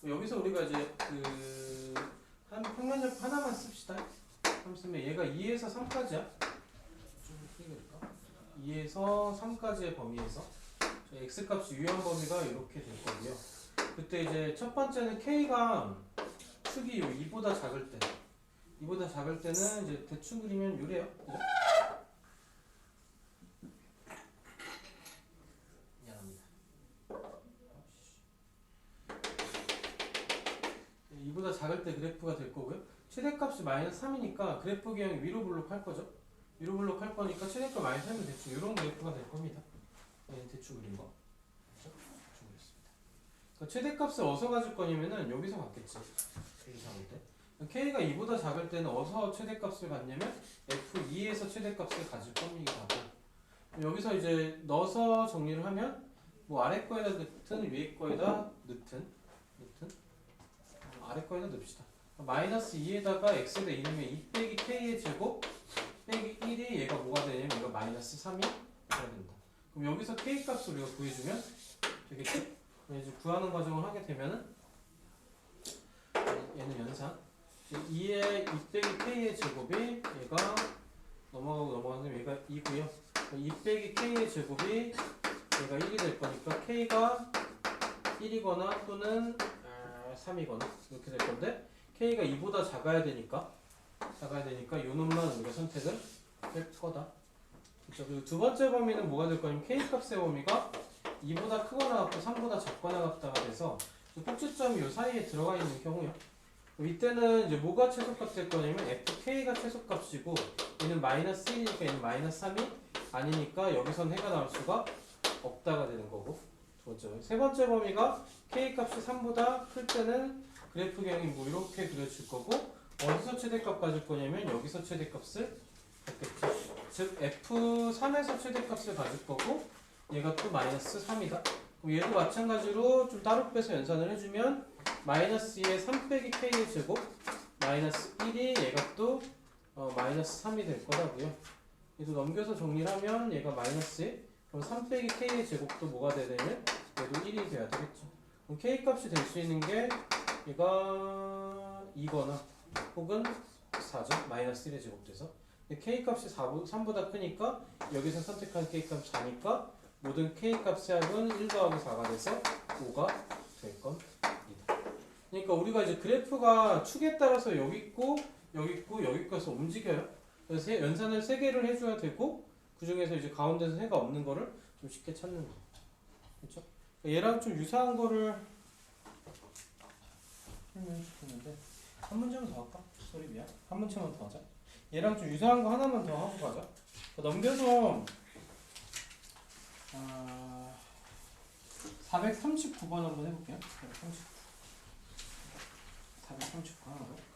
여기서 우리가 이제 한 평면적 하나만 씁시다. 한번 쓰면 얘가 2에서 3까지야. 좀 크게 그릴까? 2에서 3까지의 범위에서 x 값이 유효한 범위가 이렇게 될 거고요. 그때 이제 첫 번째는 k가 축이 2보다 작을 때, 2보다 작을 때는 이제 대충 그리면 요래요. 그죠? 미안합니다. 2보다 작을 때 그래프가 될 거고요. 최대값이 마이너스 3이니까 그래프 기형이 위로 블록할 거죠. 위로 블록할 거니까 최대값 마이너스 3이면 대충 이런 그래프가 될 겁니다. 대충 그린 거. 최대값을 어디서 가질 거냐면은 여기서 갖겠지. K 작을 때. K가 2보다 작을 때는 어디서 최대값을 갖냐면 F2에서 최대값을 가질 겁니다. 여기서 이제 넣어서 정리를 하면 뭐 아래 거에다 넣든 위에 거에다 넣든 아래 거에다 넣읍시다. 마이너스 2에다가 x에 대해 1이면 2 빼기 k의 제곱 빼기 1이 얘가 뭐가 되냐면 얘가 마이너스 3이 돼야 된다. 그럼 여기서 k 값을 우리가 구해주면 되겠죠? 이제 구하는 과정을 하게 되면은 얘는 연산 2의 2 빼기 k의 제곱이 얘가 넘어가는 얘가 2고요. 2 빼기 k의 제곱이 얘가 1이 될 거니까 k가 1이거나 또는 3이거나 이렇게 될 건데 k가 2보다 작아야 되니까 요 놈만 우리가 선택을 할 거다. 그렇죠? 그리고 두 번째 범위는 뭐가 될 거냐면 k 값의 범위가 2보다 크거나 같고 3보다 작거나 같다가 돼서 꼭지점이 요 사이에 들어가 있는 경우요. 이때는 이제 뭐가 최소값 될 거냐면 fk가 최소값이고 얘는 마이너스 1이니까 얘는 마이너스 3이 아니니까 여기선 해가 나올 수가 없다가 되는 거고. 두 번째, 세 번째 범위가 k 값이 3보다 클 때는 그래프 기형이 뭐 이렇게 그려질 거고 어디서 최대값 가질 거냐면 여기서 최대값을 갖겠죠. 즉 f3에서 최대값을 가질 거고 얘가 또 마이너스 3이다. 그럼 얘도 마찬가지로 좀 따로 빼서 연산을 해주면 마이너스 2에 3 빼기 k의 제곱 마이너스 1이 얘가 또 마이너스 3이 될 거라고요. 얘도 넘겨서 정리를 하면 얘가 마이너스 1 그럼 3 빼기 k의 제곱도 뭐가 돼야 되냐면 얘도 1이 돼야 되겠죠. 그럼 k 값이 될 수 있는 게 얘가 2거나 혹은 4죠. 마이너스 1의 제곱돼서 k 값이 3보다 크니까 여기서 선택한 k 값이 4니까 모든 k 값의 합은 1 더하기 4가 돼서 5가 될 겁니다. 그러니까 우리가 이제 그래프가 축에 따라서 여기 있고 여기까지 움직여요. 그래서 연산을 3개를 해줘야 되고 그 중에서 이제 가운데서 해가 없는 거를 좀 쉽게 찾는 거. 그렇죠? 얘랑 좀 유사한 거를 설명해 주셨는데 한 문제만 더 할까? 소리 미안. 한 문제만 더 하자. 얘랑 좀 유사한 거 하나만 더 하고 가자. 넘겨서 439번 한번 해볼게요. 439 하나 더.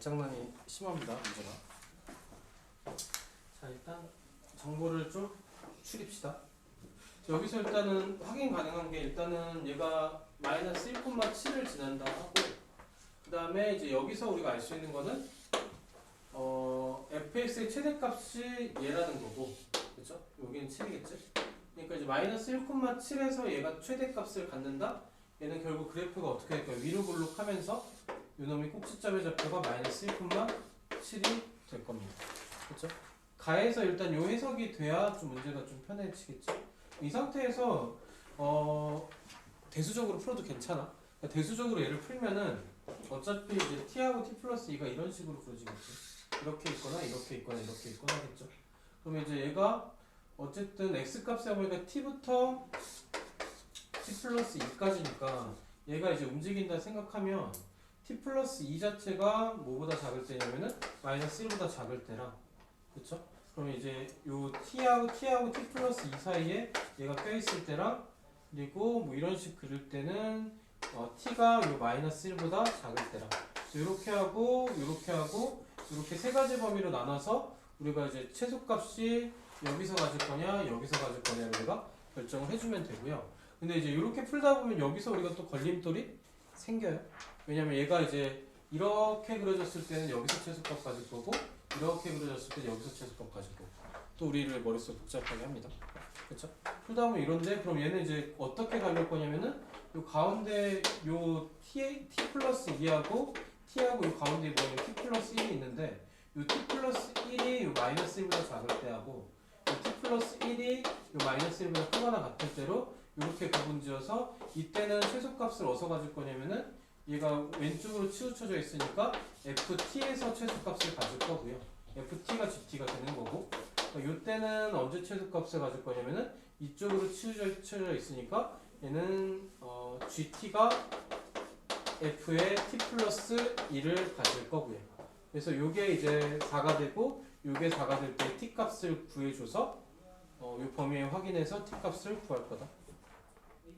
말장난이 심합니다, 문제가. 자, 일단 정보를 좀 추립시다. 여기서 일단은 확인 가능한 게 일단은 얘가 마이너스 1,7을 지난다 하고, 그 다음에 이제 여기서 우리가 알 수 있는 거는 fx의 최대값이 얘라는 거고, 그렇죠? 여기는 7이겠지? 그러니까 이제 마이너스 1,7에서 얘가 최대값을 갖는다. 얘는 결국 그래프가 어떻게 될까요? 위로 굴룩하면서 요놈이 꼭지점의 좌표가 마이너스 1,7이 될 겁니다. 그렇죠? 가에서 일단 요 해석이 돼야 좀 문제가 좀 편해지겠죠. 이 상태에서 대수적으로 풀어도 괜찮아. 그러니까 대수적으로 얘를 풀면은 어차피 이제 t하고 t 플러스 2가 이런 식으로 그려지겠지. 이렇게 있거나 이렇게 있거나 이렇게 있거나 하겠죠. 그러면 이제 얘가 어쨌든 x 값에 보니까 t부터 t 플러스 2까지니까 얘가 이제 움직인다 생각하면 t 플러스 2 자체가 뭐보다 작을 때냐면은 마이너스 1보다 작을 때랑, 그쵸? 그럼 이제 요 t하고 t 플러스 2 사이에 얘가 껴있을 때랑, 그리고 뭐 이런 식 그릴 때는 t가 요 마이너스 1보다 작을 때랑, 이렇게 하고 이렇게 세 가지 범위로 나눠서 우리가 이제 최소값이 여기서 가질 거냐 여기서 가질 거냐를 우리가 결정을 해주면 되고요. 근데 이제 이렇게 풀다 보면 여기서 우리가 또 걸림돌이 생겨요. 왜냐면 얘가 이제 이렇게 그려졌을 때는 여기서 최소값 가질 거고, 이렇게 그려졌을 때 여기서 최소값 가질 거고, 또 우리를 머릿속 복잡하게 합니다. 그렇죠? 풀다 보면 이런데, 그럼 얘는 이제 어떻게 가릴 거냐면은 요 가운데 요 t 플러스 2하고 t하고 요 가운데 뭐냐면 t 플러스 1이 있는데, 요 t 플러스 1이 요 마이너스 1보다 작을 때하고 요 t 플러스 1이 요 마이너스 1보다 크거나 같을 때로 이렇게 구분지어서, 이때는 최소값을 어디서 가질 거냐면은 얘가 왼쪽으로 치우쳐져 있으니까 ft에서 최소값을 가질 거고요. ft가 gt가 되는 거고, 이때는 언제 최소값을 가질 거냐면은 이쪽으로 치우쳐져 있으니까 얘는 gt가 f의 t 플러스 2를 가질 거고요. 그래서 요게 이제 4가 되고 요게 4가 될 때 t 값을 구해줘서 요 범위에 확인해서 t 값을 구할 거다.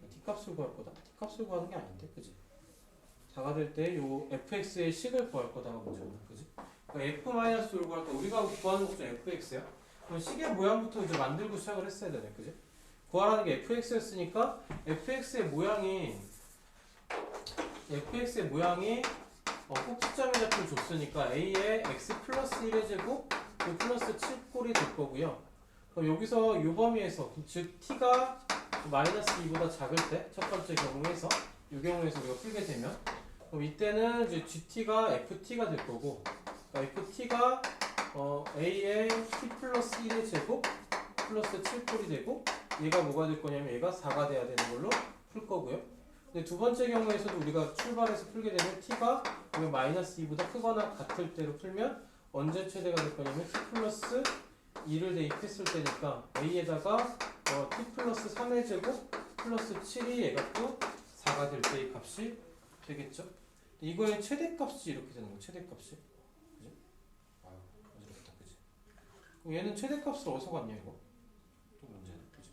t 값을 구할 거다. t 값을 구하는 게 아닌데, 그지? 4가 될 때 요 fx의 식을 구할 거다가 문제구나, 그지? 그러니까 f-를 구할 거, 우리가 구하는 것도 fx야. 그럼 식의 모양부터 이제 만들고 시작을 했어야 되네, 그지? 구하라는 게 fx였으니까 fx의 모양이 꼭지점의 좌표를 줬으니까 a의 x 플러스 1의 제곱 그 플러스 7꼴이 될 거고요. 그럼 여기서 요 범위에서, 즉 t가 마이너스 2보다 작을 때, 첫 번째 경우에서 이 경우에서 우리가 풀게 되면, 그럼 이때는 이제 gt가 ft가 될 거고, 그러니까 ft가 a의 t 플러스 1의 제곱 플러스 7꼴이 되고, 얘가 뭐가 될 거냐면 얘가 4가 돼야 되는 걸로 풀 거고요. 근데 두 번째 경우에서도 우리가 출발해서 풀게 되면 t가 마이너스 2보다 크거나 같을 때로 풀면 언제 최대가 될 거냐면 t 플러스 2를 대입했을 때니까 a에다가 t 플러스 3의 제곱 플러스 7이 얘가 또 4가 될 때의 값이 되겠죠. 이거의 최대값이 이렇게 되는 거예요. 최대값이. 그지? 아, 어지럽다. 그지? 그럼 얘는 최대값을 어디서 갔냐 이거? 또 문제네. 그지?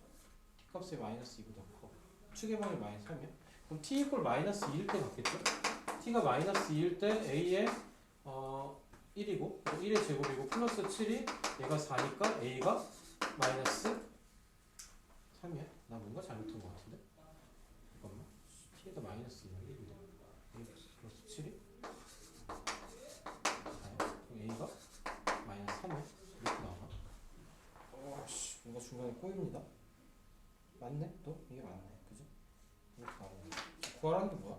t 값이 마이너스 2보다 커. 추계방이 마이너스 3이야. 그럼 t 이퀄 마이너스 2일 때 같겠죠? t가 마이너스 2일 때 a의 1이고 1의 제곱이고 플러스 7이 얘가 4니까 a가 마이너스 3이야? 나 뭔가 잘못한 것 같은데? 잠깐만. t에다 마이너스 2는 1인데 a 플러스 7이? 그럼 a가 마이너스 3이야? 이렇게 나와. 뭔가 중간에 꼬입니다. 맞네? 또? 이게 맞네. 그지? 이렇게 나오네. 구하라는 게 뭐야?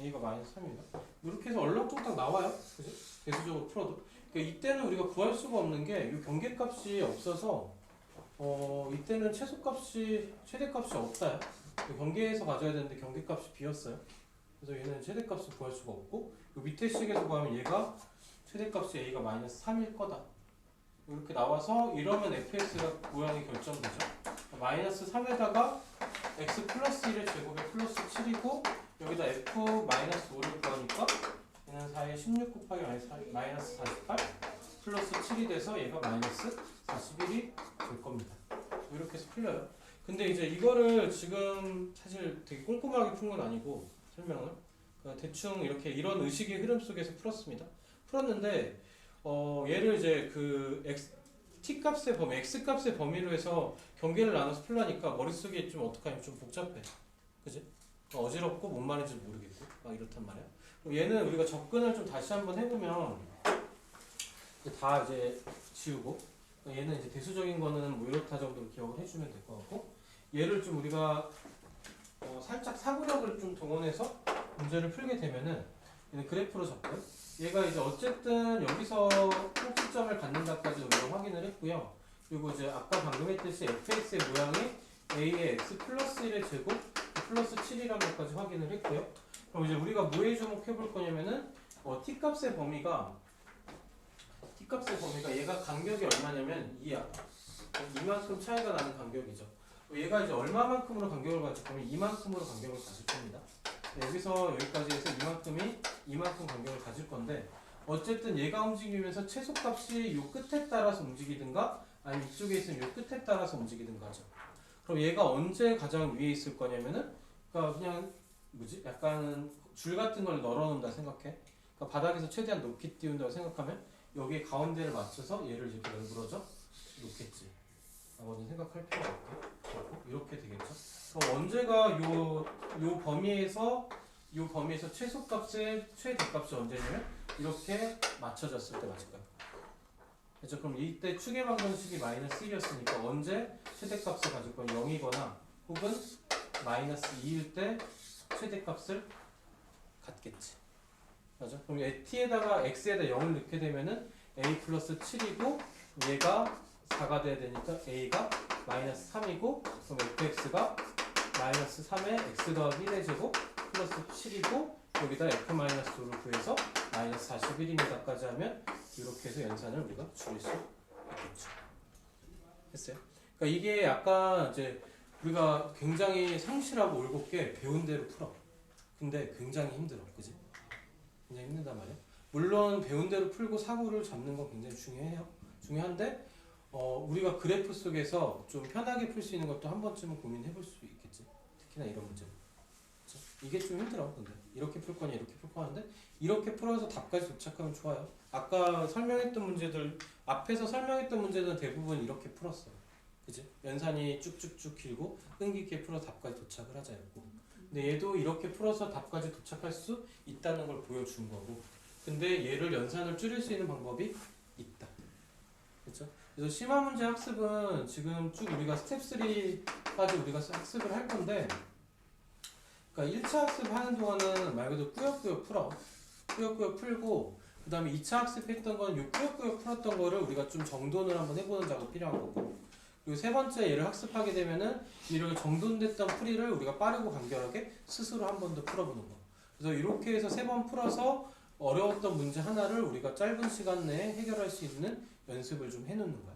a가 마이너스 3입니다. 이렇게 해서 얼렁뚱땅 나와요. 그지? 대수적으로 풀어도. 그러니까 이때는 우리가 구할 수가 없는 게 이 경계값이 없어서 이때는 최대값이 없다요. 경계에서 가져야 되는데 경계값이 비었어요. 그래서 얘는 최대값을 구할 수가 없고, 이 밑에 식에서 구하면 얘가 최대값이 a가 마이너스 3일 거다. 이렇게 나와서 이러면 fx가 모양이 결정되죠. 마이너스 3에다가 x 플러스 1의 제곱이 플러스 7이고 여기다 f 마이너스 5를 구하니까 얘는 4에 16 곱하기 마이너스 48 플러스 7이 돼서 얘가 마이너스 41이 될 겁니다. 이렇게 해서 풀려요. 근데 이제 이거를 지금 사실 되게 꼼꼼하게 푼 건 아니고 설명을, 대충 이렇게 이런 의식의 흐름 속에서 풀었는데 얘를 이제 그 t 값의 범위, x 값의 범위로 해서 경계를 나눠서 풀라니까 머릿속에 좀 어떡하냐 좀 복잡해. 그지? 어지럽고 뭔 말인지 모르겠고 막 이렇단 말이야. 그럼 얘는 우리가 접근을 좀 다시 한번 해보면 다 이제 지우고 얘는 이제 대수적인 거는 뭐 이렇다 정도로 기억을 해주면 될 것 같고 얘를 좀 우리가 살짝 사고력을 좀 동원해서 문제를 풀게 되면은 얘는 그래프로 접근. 얘가 이제 어쨌든 여기서 꼭지점을 갖는다까지 우리가 확인을 했고요. 그리고 이제 아까 방금 했듯이 fx의 모양이 a의 x 플러스 1의 제곱 플러스 7이라는 것까지 확인을 했고요. 그럼 이제 우리가 뭐에 주목해 볼 거냐면은 t 값의 범위가 얘가 간격이 얼마냐면 2야. 이만큼 차이가 나는 간격이죠. 얘가 이제 얼마만큼으로 간격을 가질 거면 이만큼으로 간격을 가질 겁니다. 여기서 여기까지 해서 이만큼 간격을 가질 건데 어쨌든 얘가 움직이면서 최소값이 요 끝에 따라서 움직이든가 아니면 이쪽에 있으면 요 끝에 따라서 움직이든가 하죠. 그럼 얘가 언제 가장 위에 있을 거냐면은 그러니까 그냥 약간 줄 같은 걸 널어놓는다 생각해. 그러니까 바닥에서 최대한 높이 띄운다고 생각하면 여기에 가운데를 맞춰서 얘를 이렇게 넓어져 놓겠지. 라고는 생각할 필요가 없고 이렇게 되겠죠. 그럼 언제가 요 범위에서 최소값의 최대값이 언제냐면 이렇게 맞춰졌을 때 맞을까요? 그렇죠. 그럼 이때 추계 방정식이 마이너스 1이었으니까 언제 최대값을 가질 건 0이거나 혹은 마이너스 2일 때 최대값을 갖겠지. 맞아? 그럼 t에다가 x에다 0을 넣게 되면은 a 플러스 7이고 얘가 4가 돼야 되니까 a가 마이너스 3이고 그럼 fx가 마이너스 3에 x 더하기 1의 제곱 플러스 7이고 여기다 f 마이너스 2를 구해서 마이너스 41입니다까지 하면 이렇게 해서 연산을 우리가 줄일 수 있겠죠. 됐어요? 그러니까 이게 약간 이제 우리가 굉장히 상실하고 올곧게 배운 대로 풀어. 근데 굉장히 힘들어. 그지? 굉장히 힘들단 말이야. 물론 배운 대로 풀고 사고를 잡는 건 굉장히 중요한데 우리가 그래프 속에서 좀 편하게 풀 수 있는 것도 한 번쯤은 고민해 볼 수 있겠지. 특히나 이런 문제. 그렇죠? 이게 좀 힘들어. 근데 이렇게 풀 거냐 이렇게 풀 거냐인데 이렇게 풀어서 답까지 도착하면 좋아요. 아까 설명했던 문제들 앞에서 설명했던 문제들은 대부분 이렇게 풀었어. 그지? 연산이 쭉쭉쭉 길고 끈기 있게 풀어 답까지 도착을 하자였고 근데 얘도 이렇게 풀어서 답까지 도착할 수 있다는 걸 보여준 거고 근데 얘를 연산을 줄일 수 있는 방법이 있다. 그렇죠? 그래서 심화 문제 학습은 지금 쭉 우리가 스텝 3까지 우리가 학습을 할 건데 그러니까 1차 학습하는 동안은 말 그대로 꾸역꾸역 풀어. 꾸역꾸역 풀고 그 다음에 2차 학습했던 건 요 꾸역꾸역 풀었던 거를 우리가 좀 정돈을 한번 해보는 작업이 필요한 거고 그리고 세 번째 얘를 학습하게 되면은 이렇게 정돈됐던 풀이를 우리가 빠르고 간결하게 스스로 한 번 더 풀어보는 거. 그래서 이렇게 해서 3번 풀어서 어려웠던 문제 하나를 우리가 짧은 시간 내에 해결할 수 있는 연습을 좀 해놓는 거야.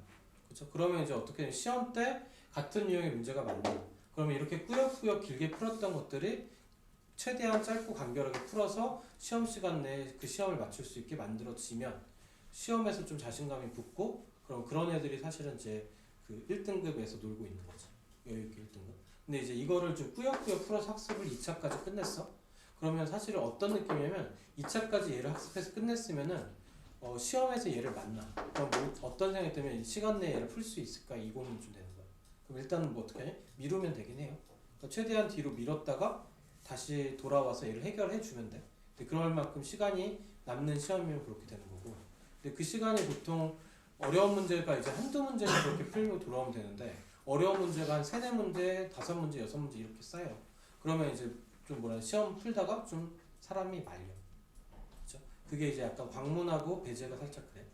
그렇죠? 그러면 이제 어떻게 시험 때 같은 유형의 문제가 많다. 그러면 이렇게 꾸역꾸역 길게 풀었던 것들이 최대한 짧고 간결하게 풀어서 시험 시간 내에 그 시험을 맞출 수 있게 만들어지면 시험에서 좀 자신감이 붙고 그럼 그런 애들이 사실은 이제 그 1등급에서 놀고 있는 거죠. 여유있게 1등급. 근데 이제 이거를 좀 꾸역꾸역 풀어서 학습을 2차까지 끝냈어. 그러면 사실은 어떤 느낌이냐면 2차까지 얘를 학습해서 끝냈으면은 시험에서 얘를 만나. 그럼 뭐 어떤 생각이 들면 시간 내에 얘를 풀 수 있을까 이 고민이 좀 되는 거야. 그럼 일단은 뭐 어떻게 하냐? 미루면 되긴 해요. 그러니까 최대한 뒤로 밀었다가 다시 돌아와서 얘를 해결해 주면 돼. 근데 그럴 만큼 시간이 남는 시험이면 그렇게 되는 거고. 근데 그 시간이 보통 어려운 문제가 이제 한두 문제를 그렇게 풀고 돌아오면 되는데 어려운 문제가 한 3-4문제, 5문제, 6문제 이렇게 쌓여. 그러면 이제 좀 시험 풀다가 좀 사람이 말려. 그렇죠? 그게 이제 약간 광문하고 배제가 살짝 그래.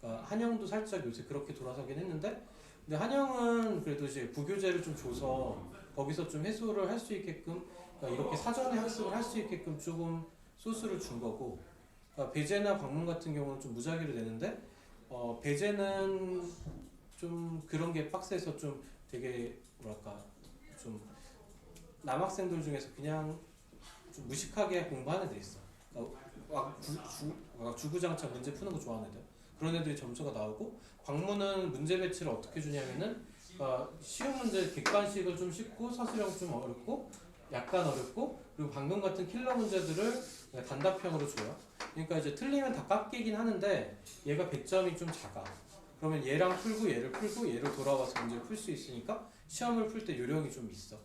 그러니까 한영도 살짝 요새 그렇게 돌아서긴 했는데 근데 한영은 그래도 이제 부교재를 좀 줘서 거기서 좀 해소를 할 수 있게끔 그러니까 이렇게 사전에 학습을 할 수 있게끔 조금 소스를 준 거고 그러니까 배제나 광문 같은 경우는 좀 무작위로 되는데 배제는 좀 그런 게 빡세서 좀 되게 좀 남학생들 중에서 그냥 좀 무식하게 공부하는 애들 있어. 그러니까 주구장창 문제 푸는 거 좋아하는 애들. 그런 애들이 점수가 나오고 광문은 문제 배치를 어떻게 주냐면은 쉬운 문제 객관식을 좀 쉽고 사수형 좀 어렵고 약간 어렵고 그리고 방금 같은 킬러 문제들을 그냥 단답형으로 줘요. 그러니까 이제 틀리면 다 깎이긴 하는데 얘가 100점이 좀 작아. 그러면 얘랑 풀고 얘를 돌아와서 문제를 풀 수 있으니까 시험을 풀 때 요령이 좀 있어.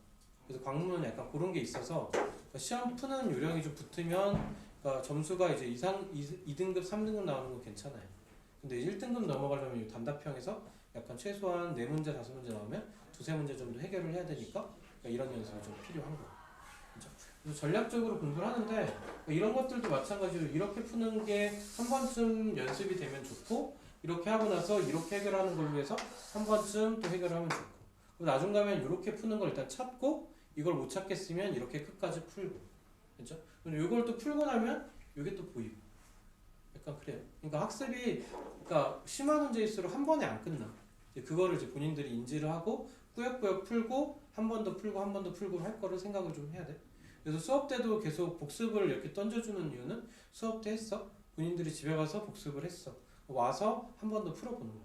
그래서 광문은 약간 그런 게 있어서 그러니까 시험 푸는 요령이 좀 붙으면 그러니까 점수가 이제 2등급, 3등급 나오는 건 괜찮아요. 근데 1등급 넘어가려면 이 단답형에서 약간 최소한 4문제, 5문제 나오면 2-3문제 정도 해결을 해야 되니까 그러니까 이런 연습이 좀 필요한 거예요. 그렇죠? 그래서 전략적으로 공부를 하는데 그러니까 이런 것들도 마찬가지로 이렇게 푸는 게 한 번쯤 연습이 되면 좋고 이렇게 하고 나서 이렇게 해결하는 걸로 해서 한 번쯤 또 해결하면 좋고 나중 가면 이렇게 푸는 걸 일단 찾고 이걸 못 찾겠으면 이렇게 끝까지 풀고 그렇죠? 이걸 또 풀고 나면 이게 또 보이고 약간 그래요. 그러니까 학습이 그러니까 심한 문제일수록 한 번에 안 끝나. 이제 그거를 이제 본인들이 인지를 하고 꾸역꾸역 풀고 한 번 더 풀고 한 번 더 풀고 할 거를 생각을 좀 해야 돼. 그래서 수업 때도 계속 복습을 이렇게 던져주는 이유는 수업 때 했어. 본인들이 집에 가서 복습을 했어. 와서 한 번 더 풀어보는 거야.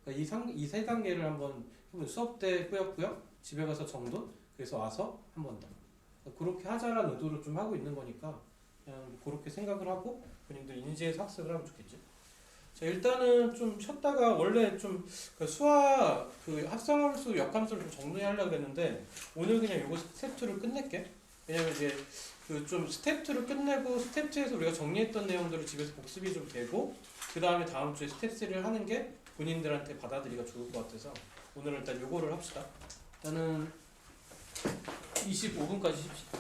그러니까 이 세 단계를 한번 수업 때 꾸역꾸역 집에 가서 정돈 그래서 와서 한 번 더. 그렇게 하자라는 의도로 좀 하고 있는 거니까 그냥 그렇게 생각을 하고 본인들 인지해서 학습을 하면 좋겠지. 자, 일단은 좀 쉬었다가 원래 좀 그 수학 그 합성함수 역함수를 좀 정리하려고 했는데 오늘 그냥 요거 스텝 2를 끝낼게. 왜냐면 이제 그 좀 스텝 2를 끝내고 스텝 2에서 우리가 정리했던 내용들을 집에서 복습이 좀 되고 그 다음에 다음 주에 스텝 3를 하는 게 본인들한테 받아들이기가 좋을 것 같아서 오늘은 일단 요거를 합시다. 일단은 25분까지 쉽시다.